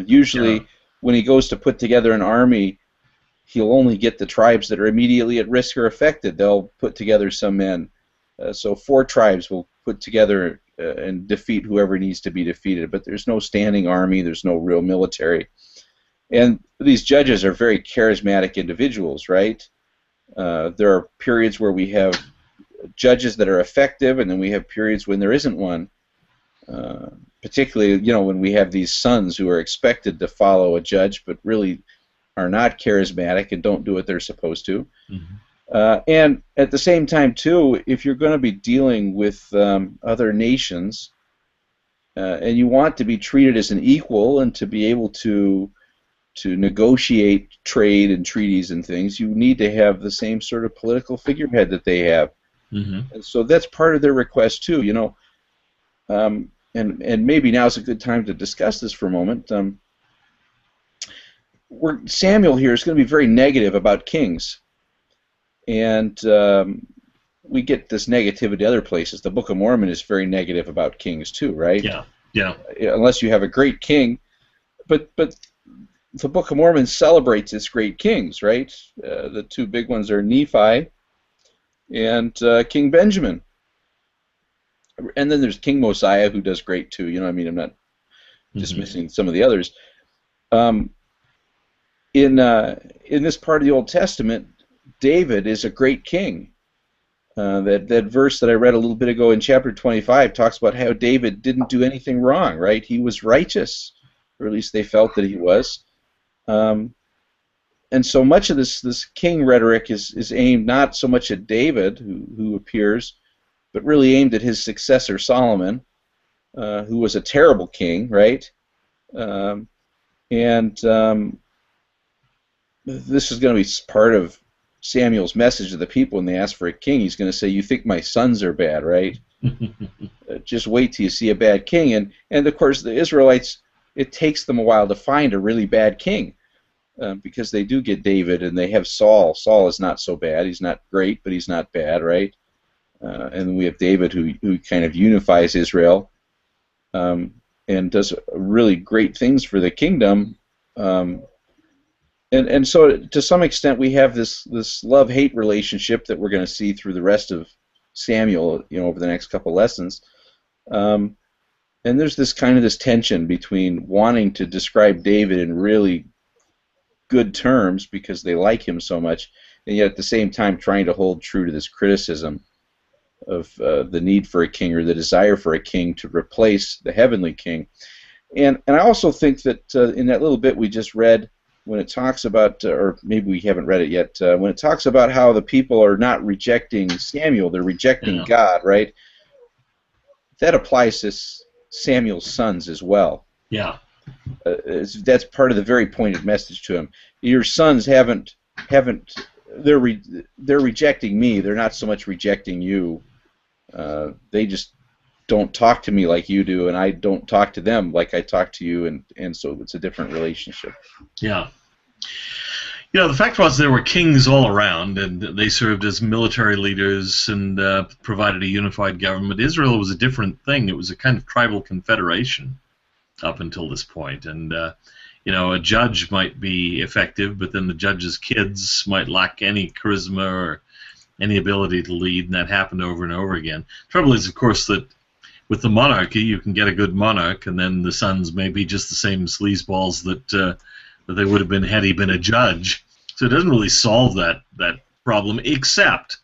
Usually, when he goes to put together an army, he'll only get the tribes that are immediately at risk or affected. They'll put together some men. So 4 tribes will put together and defeat whoever needs to be defeated. But there's no standing army. There's no real military. And these judges are very charismatic individuals, right? There are periods where we have judges that are effective, and then we have periods when there isn't one. Particularly, when we have these sons who are expected to follow a judge, but really are not charismatic and don't do what they're supposed to. Mm-hmm. And at the same time, too, if you're going to be dealing with other nations, and you want to be treated as an equal and to be able to negotiate trade and treaties and things, you need to have the same sort of political figurehead that they have. Mm-hmm. And so that's part of their request too, and maybe now's a good time to discuss this for a moment. Samuel here is going to be very negative about kings, and we get this negativity other places. The Book of Mormon is very negative about kings too, right? Yeah. Unless you have a great king, but the Book of Mormon celebrates its great kings, right? The 2 big ones are Nephi and King Benjamin. And then there's King Mosiah, who does great too. I'm not dismissing some of the others. In this part of the Old Testament, David is a great king. That verse that I read a little bit ago in chapter 25 talks about how David didn't do anything wrong, right? He was righteous, or at least they felt that he was. And so much of this king rhetoric is aimed not so much at David, who appears, but really aimed at his successor Solomon, who was a terrible king, right? This is going to be part of Samuel's message to the people when they ask for a king. He's going to say, "You think my sons are bad, right? Just wait till you see a bad king." And of course, the Israelites, it takes them a while to find a really bad king, because they do get David and they have Saul. Saul is not so bad. He's not great, but he's not bad, right? And we have David who kind of unifies Israel and does really great things for the kingdom. And so to some extent we have this love-hate relationship that we're going to see through the rest of Samuel, over the next couple lessons. And there's this tension between wanting to describe David in really good terms because they like him so much, and yet at the same time trying to hold true to this criticism of the need for a king, or the desire for a king to replace the heavenly king. And I also think that in that little bit we just read, when it talks about, or maybe we haven't read it yet, when it talks about how the people are not rejecting Samuel, they're rejecting God, right? That applies to Samuel's sons as well. Yeah. That's part of the very pointed message to him. Your sons they're rejecting me. They're not so much rejecting you. They just don't talk to me like you do, and I don't talk to them like I talk to you, and so it's a different relationship. Yeah. The fact was there were kings all around, and they served as military leaders and provided a unified government. Israel was a different thing. It was a kind of tribal confederation up until this point, and a judge might be effective, but then the judge's kids might lack any charisma or any ability to lead, and that happened over and over again. Trouble is, of course, that with the monarchy, you can get a good monarch, and then the sons may be just the same sleazeballs that they would have been had he been a judge. So it doesn't really solve that problem, except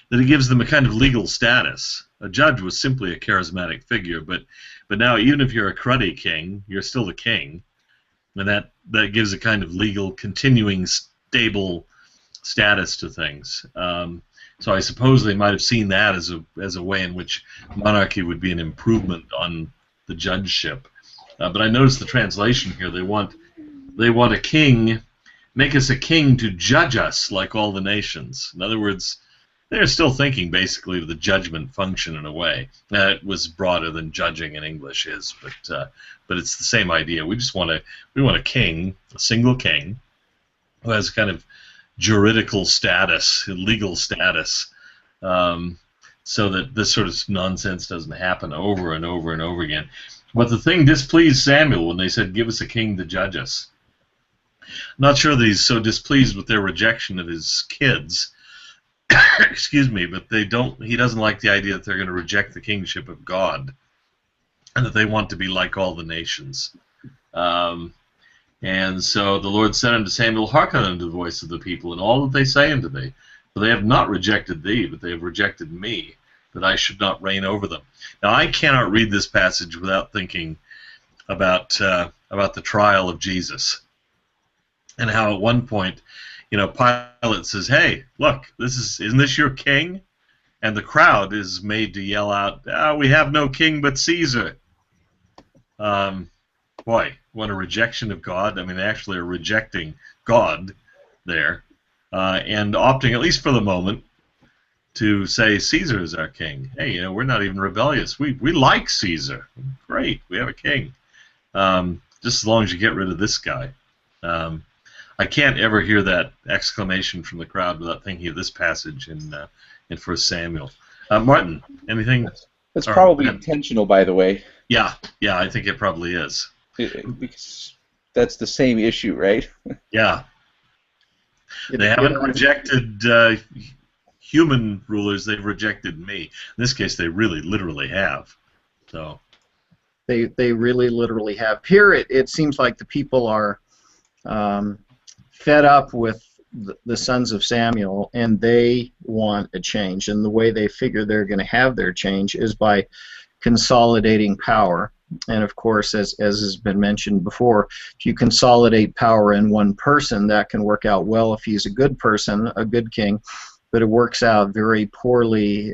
that it gives them a kind of legal status. A judge was simply a charismatic figure, but now even if you're a cruddy king, you're still the king, and that gives a kind of legal, continuing, stable status to things. So I suppose they might have seen that as a way in which monarchy would be an improvement on the judgeship. But I noticed the translation here. They want a king, make us a king to judge us like all the nations. In other words, they're still thinking basically of the judgment function in a way. It was broader than judging in English is, but it's the same idea. We want a king, a single king, who has kind of juridical status, legal status, so that this sort of nonsense doesn't happen over and over and over again. But the thing displeased Samuel when they said, "Give us a king to judge us." I'm not sure that he's so displeased with their rejection of his kids. Excuse me, but he doesn't like the idea that they're going to reject the kingship of God, and that they want to be like all the nations. And so the Lord said unto Samuel, "Hearken unto the voice of the people, and all that they say unto thee. For they have not rejected thee, but they have rejected me, that I should not reign over them." Now I cannot read this passage without thinking about the trial of Jesus, and how at one point, Pilate says, "Hey, look, isn't this your king?" And the crowd is made to yell out, "We have no king but Caesar." Boy, what a rejection of God. I mean, they actually are rejecting God there, and opting, at least for the moment, to say Caesar is our king. Hey, we're not even rebellious. We like Caesar. Great, we have a king. Just as long as you get rid of this guy. I can't ever hear that exclamation from the crowd without thinking of this passage in 1 Samuel. Martin, anything? That's probably intentional, by the way. Yeah, I think it probably is. Because that's the same issue, right? Yeah. They haven't rejected human rulers, they've rejected me. In this case, they really literally have. So They really literally have. Here it seems like the people are fed up with the sons of Samuel, and they want a change. And the way they figure they're going to have their change is by consolidating power. And of course, as has been mentioned before, if you consolidate power in one person, that can work out well if he's a good person, a good king, but it works out very poorly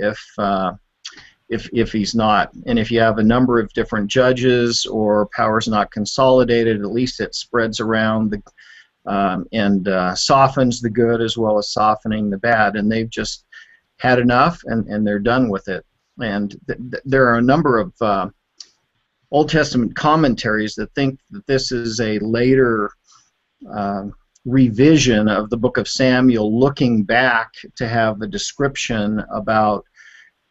if he's not. And if you have a number of different judges, or power's not consolidated, at least it spreads around and softens the good as well as softening the bad. And they've just had enough, and they're done with it. And there are a number of Old Testament commentaries that think that this is a later revision of the book of Samuel, looking back to have a description about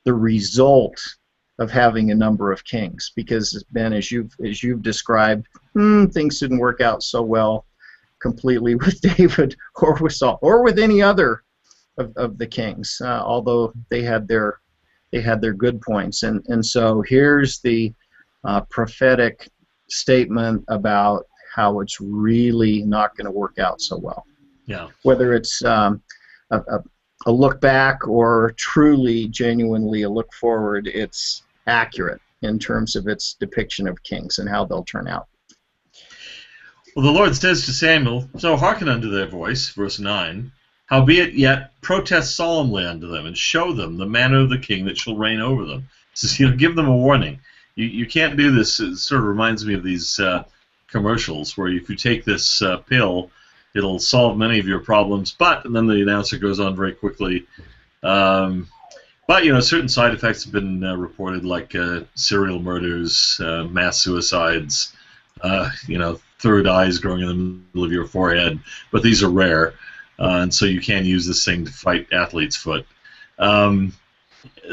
the result of having a number of kings. Because, Ben, as you've described, things didn't work out so well completely with David or with Saul or with any other of the kings, although they had their good points. And so here's the prophetic statement about how it's really not going to work out so well. Yeah. Whether it's a look back or truly, genuinely a look forward, it's accurate in terms of its depiction of kings and how they'll turn out. Well, the Lord says to Samuel, "So hearken unto their voice," verse 9, "howbeit yet protest solemnly unto them, and show them the manner of the king that shall reign over them." He says, give them a warning. You can't do this. It sort of reminds me of these commercials where if you take this pill, it'll solve many of your problems, and then the announcer goes on very quickly, but certain side effects have been reported, like serial murders, mass suicides, third eyes growing in the middle of your forehead, but these are rare, and so you can use this thing to fight athlete's foot.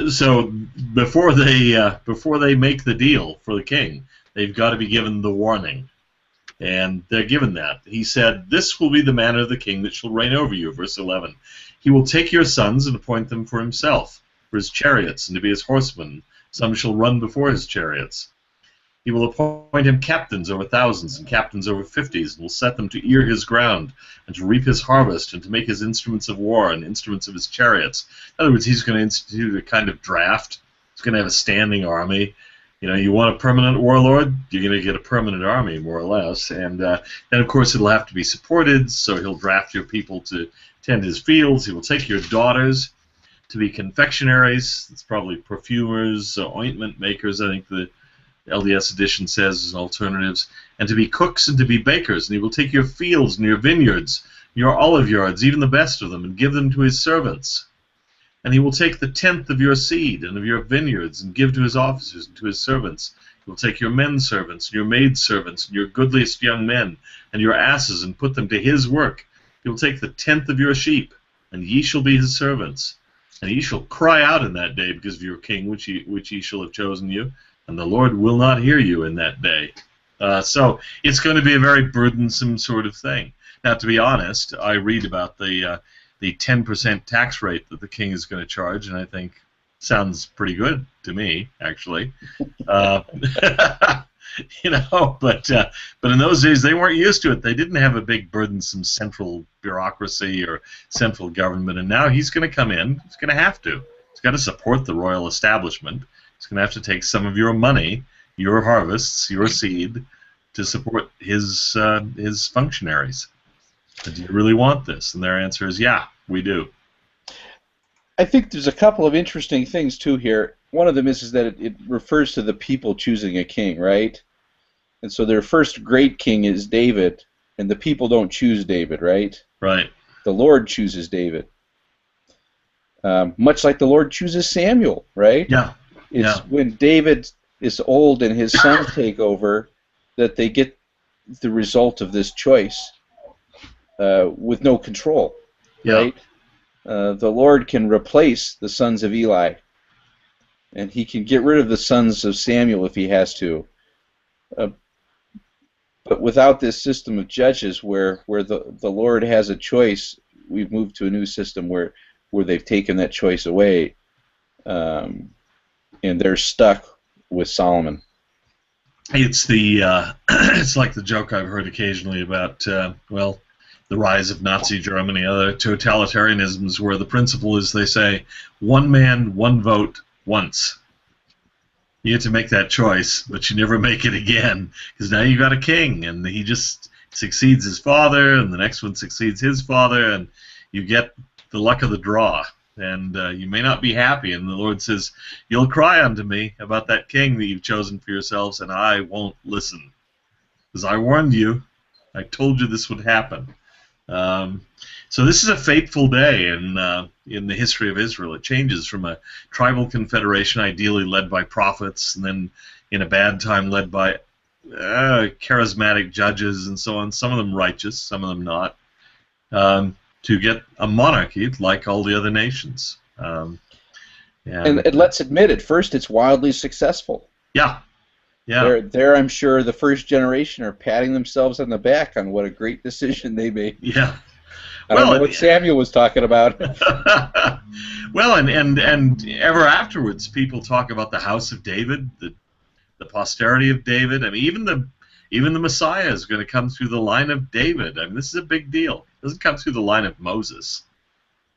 So before they make the deal for the king, they've got to be given the warning, and they're given that. He said, "This will be the manner of the king that shall reign over you," verse 11. "He will take your sons and appoint them for himself, for his chariots, and to be his horsemen. Some shall run before his chariots. He will appoint him captains over thousands and captains over 50s, and will set them to ear his ground, and to reap his harvest, and to make his instruments of war and instruments of his chariots. In other words, he's going to institute a kind of draft. He's going to have a standing army. You know, you want a permanent warlord, you're going to get a permanent army, more or less. And then, of course, it'll have to be supported, so he'll draft your people to tend his fields. He will take your daughters to be confectionaries. It's probably perfumers, ointment makers, I think the LDS edition says as alternatives, and to be cooks and to be bakers. And he will take your fields and your vineyards, your olive yards, even the best of them, and give them to his servants. And he will take the tenth of your seed and of your vineyards and give to his officers and to his servants. He will take your men servants and your maid servants and your goodliest young men and your asses and put them to his work. He will take the tenth of your sheep, and ye shall be his servants. And ye shall cry out in that day because of your king, which ye shall have chosen you. And the Lord will not hear you in that day. So it's going to be a very burdensome sort of thing. Now, to be honest, I read about the 10% tax rate that the king is going to charge, and I think sounds pretty good to me, actually. You know, but in those days they weren't used to it. They didn't have a big burdensome central bureaucracy or central government, and now he's going to come in. He's going to have to. He's got to support the royal establishment. He's going to have to take some of your money, your harvests, your seed, to support his functionaries. Do you really want this? And their answer is, yeah, we do. I think there's a couple of interesting things, too, here. One of them is that it refers to the people choosing a king, right? And so their first great king is David, and the people don't choose David, right? Right. The Lord chooses David. Much like the Lord chooses Samuel, right? Yeah. It's when David is old and his sons take over that they get the result of this choice with no control, right? The Lord can replace the sons of Eli, and he can get rid of the sons of Samuel if he has to. But without this system of judges where the Lord has a choice, we've moved to a new system where they've taken that choice away, and they're stuck with Solomon. It's it's like the joke I've heard occasionally about the rise of Nazi Germany, other totalitarianisms, where the principle is, they say, one man, one vote, once. You get to make that choice, but you never make it again, because now you got a king, and he just succeeds his father, and the next one succeeds his father, and you get the luck of the draw. And you may not be happy, and the Lord says, you'll cry unto me about that king that you've chosen for yourselves, and I won't listen. Because I warned you. I told you this would happen. So this is a fateful day in the history of Israel. It changes from a tribal confederation, ideally led by prophets, and then in a bad time led by charismatic judges and so on, some of them righteous, some of them not, to get a monarchy like all the other nations. And let's admit, at first it's wildly successful. Yeah. Yeah. They're, I'm sure, the first generation are patting themselves on the back on what a great decision they made. Yeah. I don't know what Samuel was talking about. Well, and ever afterwards, people talk about the house of David, the posterity of David. I mean, even the Messiah is going to come through the line of David. I mean, this is a big deal. It doesn't come through the line of Moses.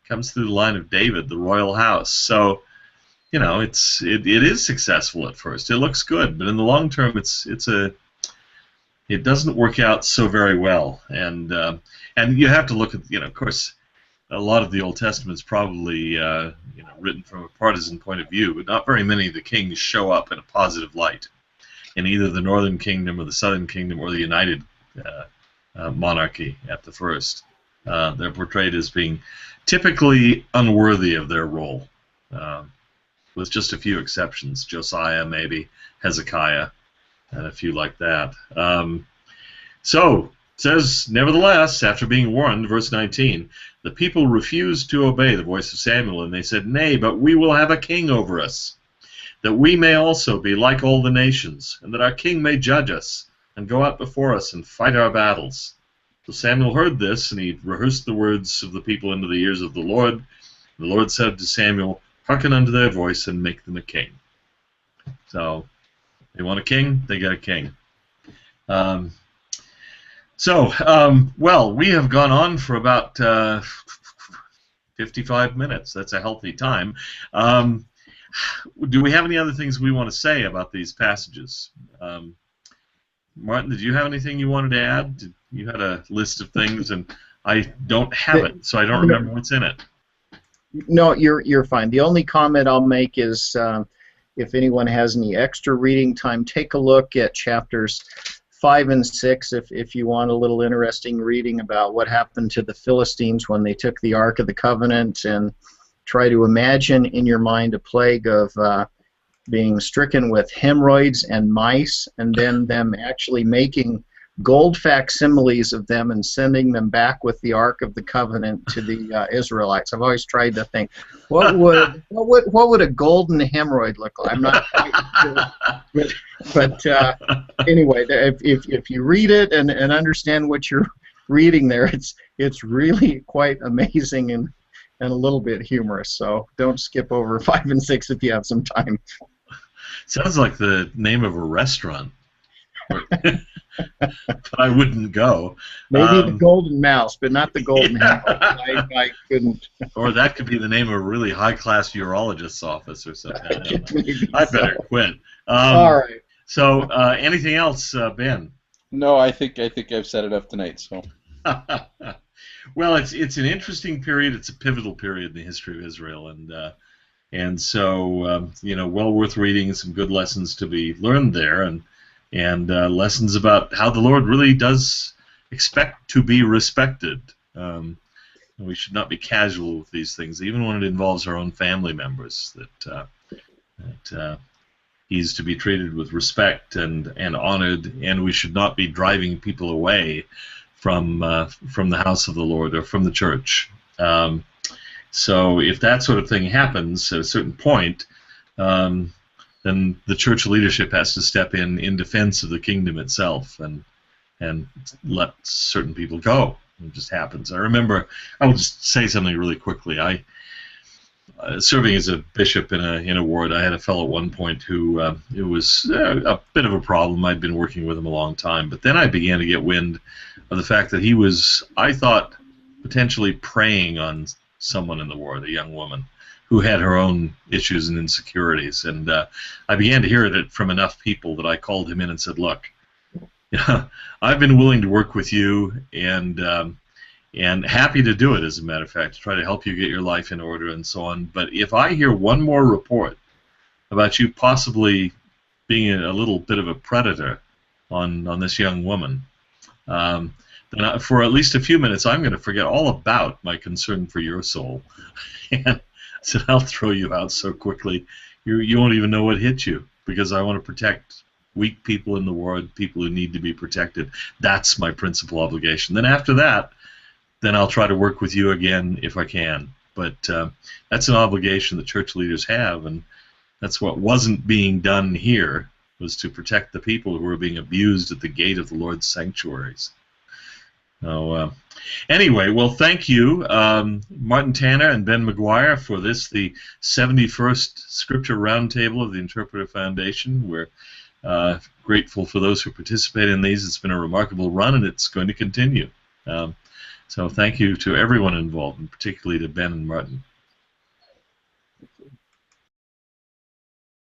It comes through the line of David, the royal house. So, you know, it is successful at first. It looks good, but in the long term, it doesn't work out so very well. And you have to look at, of course, a lot of the Old Testament is probably written from a partisan point of view, but not very many of the kings show up in a positive light in either the Northern Kingdom or the Southern Kingdom or the United monarchy at the first. They're portrayed as being typically unworthy of their role. With just a few exceptions, Josiah maybe, Hezekiah, and a few like that. So, it says, nevertheless, after being warned, verse 19, the people refused to obey the voice of Samuel, and they said, nay, but we will have a king over us, that we may also be like all the nations, and that our king may judge us, and go out before us and fight our battles. So Samuel heard this, and he rehearsed the words of the people into the ears of the Lord. The Lord said to Samuel, hearken unto their voice and make them a king. So They want a king, they get a king. Well, we have gone on for about 55 minutes. That's a healthy time. Do we have any other things we want to say about these passages? Martin, did you have anything you wanted to add? You had a list of things, and I don't have it, so I don't remember what's in it. No, you're fine. The only comment I'll make is if anyone has any extra reading time, take a look at chapters 5 and 6 if you want a little interesting reading about what happened to the Philistines when they took the Ark of the Covenant, and try to imagine in your mind a plague of being stricken with hemorrhoids and mice, and then them actually making gold facsimiles of them and sending them back with the Ark of the Covenant to the Israelites. I've always tried to think, what would a golden hemorrhoid look like? I'm not quite sure. But anyway, if you read it and understand what you're reading there, it's really quite amazing and a little bit humorous. So don't skip over 5 and 6 if you have some time. Sounds like the name of a restaurant. But I wouldn't go. Maybe the Golden Mouse, but not the Golden Hemorrhoid. I couldn't. Or that could be the name of a really high-class urologist's office or something. I better quit. All right. So, anything else, Ben? No, I think I've said enough tonight. So. Well, it's an interesting period. It's a pivotal period in the history of Israel, and so well worth reading. Some good lessons to be learned there, and lessons about how the Lord really does expect to be respected. We should not be casual with these things, even when it involves our own family members. That He's to be treated with respect and honored, and we should not be driving people away from the house of the Lord or from the church. So if that sort of thing happens at a certain point, then the church leadership has to step in defense of the kingdom itself and let certain people go. It just happens. I remember, I will just say something really quickly. Serving as a bishop in a ward, I had a fellow at one point who it was a bit of a problem. I'd been working with him a long time, but then I began to get wind of the fact that he was, I thought, potentially preying on someone in the ward, a young woman who had her own issues and insecurities. And I began to hear it from enough people that I called him in and said, "Look, I've been willing to work with you and happy to do it, as a matter of fact, to try to help you get your life in order and so on. But if I hear one more report about you possibly being a little bit of a predator on this young woman, then for at least a few minutes I'm going to forget all about my concern for your soul." And I said, "I'll throw you out so quickly you won't even know what hit you, because I want to protect weak people in the world, people who need to be protected. That's my principal obligation. Then after that, then I'll try to work with you again if I can." But that's an obligation the church leaders have, and that's what wasn't being done here, was to protect the people who were being abused at the gate of the Lord's sanctuaries. So, anyway, well, thank you, Martin Tanner and Ben McGuire, for this, the 71st Scripture Roundtable of the Interpreter Foundation. We're grateful for those who participate in these. It's been a remarkable run, and it's going to continue. So thank you to everyone involved, and particularly to Ben and Martin.